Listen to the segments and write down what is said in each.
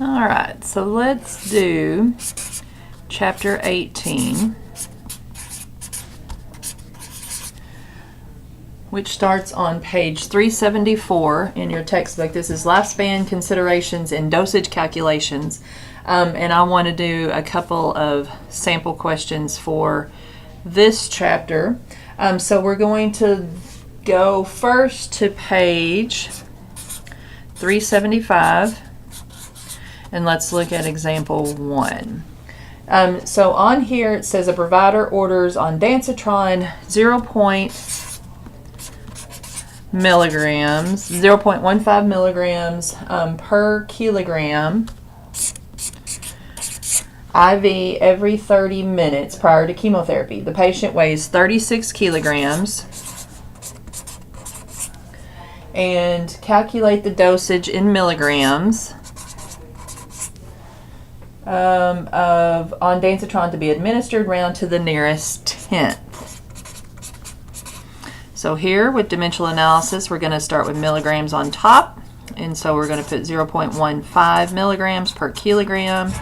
All right, so let's do chapter 18, which starts on page 374 in your textbook. This is lifespan considerations and dosage calculations. And I want to do a couple of sample questions for this chapter. So we're going to go first to page 375, and let's look at example 1. So on here it says a provider orders on Dancitron 0.15 milligrams per kilogram IV every 30 minutes prior to chemotherapy. The patient weighs 36 kilograms. And calculate the dosage in milligrams of on Dancitron to be administered round to the nearest tenth. So here with dimensional analysis, we're going to start with milligrams on top. And so we're going to put 0.15 milligrams per kilogram.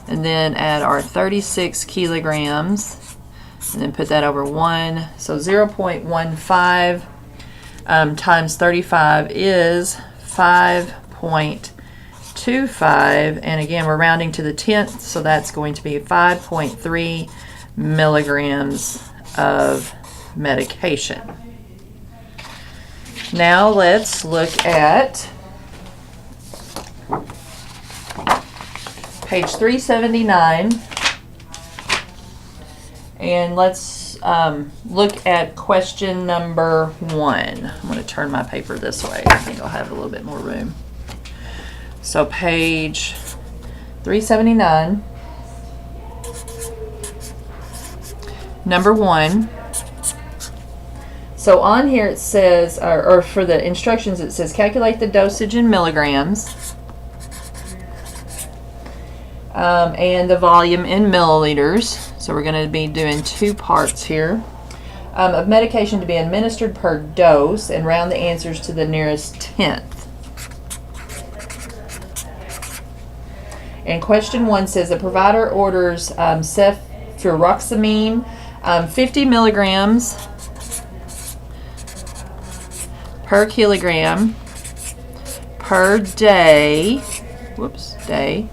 And then add our 36 kilograms, and then put that over 1. So 0.15 times 35 is 5.25. And again, we're rounding to the 10th, so that's going to be 5.3 milligrams of medication. Now let's look at page 379, and let's look at question number 1. I'm going to turn my paper this way. I think I'll have a little bit more room. So page 379, number 1. So on here it says, or for the instructions it says calculate the dosage in milligrams. And the volume in milliliters. So we're going to be doing 2 parts here. Of medication to be administered per dose, and round the answers to the nearest tenth. And question 1 says the provider orders cefuroximine 50 milligrams per kilogram per day. Day.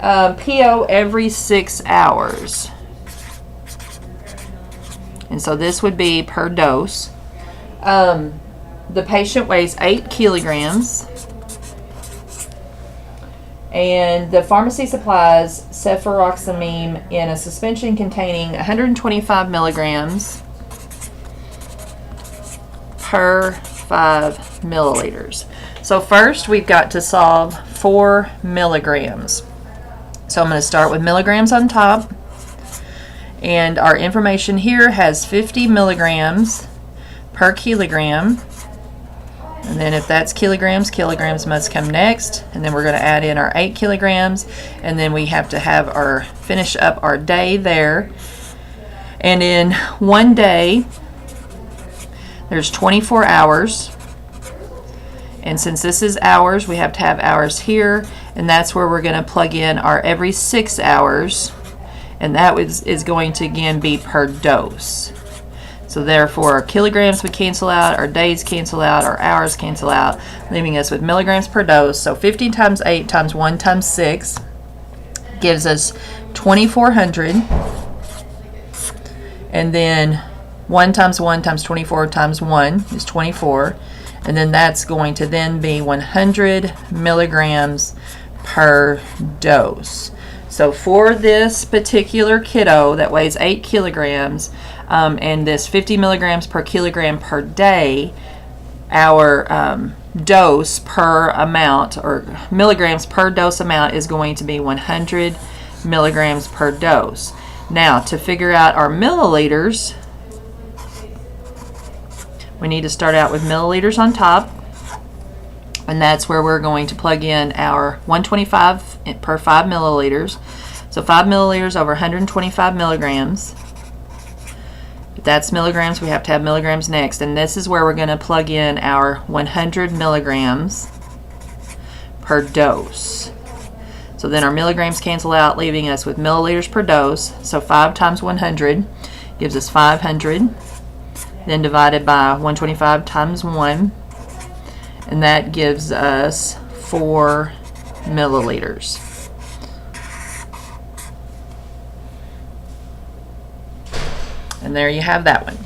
PO every 6 hours. And so this would be per dose. The patient weighs 8 kilograms. And the pharmacy supplies cefuroximine in a suspension containing 125 milligrams per 5 milliliters. So first we've got to solve for milligrams. So I'm going to start with milligrams on top, and our information here has 50 milligrams per kilogram, and then if that's kilograms, kilograms must come next, and then we're going to add in our 8 kilograms, and then we have to have our finish up our day there. And in one day there's 24 hours, and since this is hours, we have to have hours here, and that's where we're going to plug in our every 6 hours, and that is going to again be per dose. So therefore our kilograms would cancel out, our days cancel out, our hours cancel out, leaving us with milligrams per dose. So 50 times 8 times 1 times 6 gives us 2400, and then 1 times 1 times 24 times 1 is 24. And then that's going to then be 100 milligrams per dose. So for this particular kiddo that weighs 8 kilograms and this 50 milligrams per kilogram per day, our dose per amount, or milligrams per dose amount, is going to be 100 milligrams per dose. Now to figure out our milliliters, we need to start out with milliliters on top, and that's where we're going to plug in our 125 per 5 milliliters. So 5 milliliters over 125 milligrams. If that's milligrams, we have to have milligrams next, and this is where we're going to plug in our 100 milligrams per dose. So then our milligrams cancel out, leaving us with milliliters per dose. So 5 times 100 gives us 500. Then divided by 125 times 1. And that gives us 4 milliliters. And there you have that one.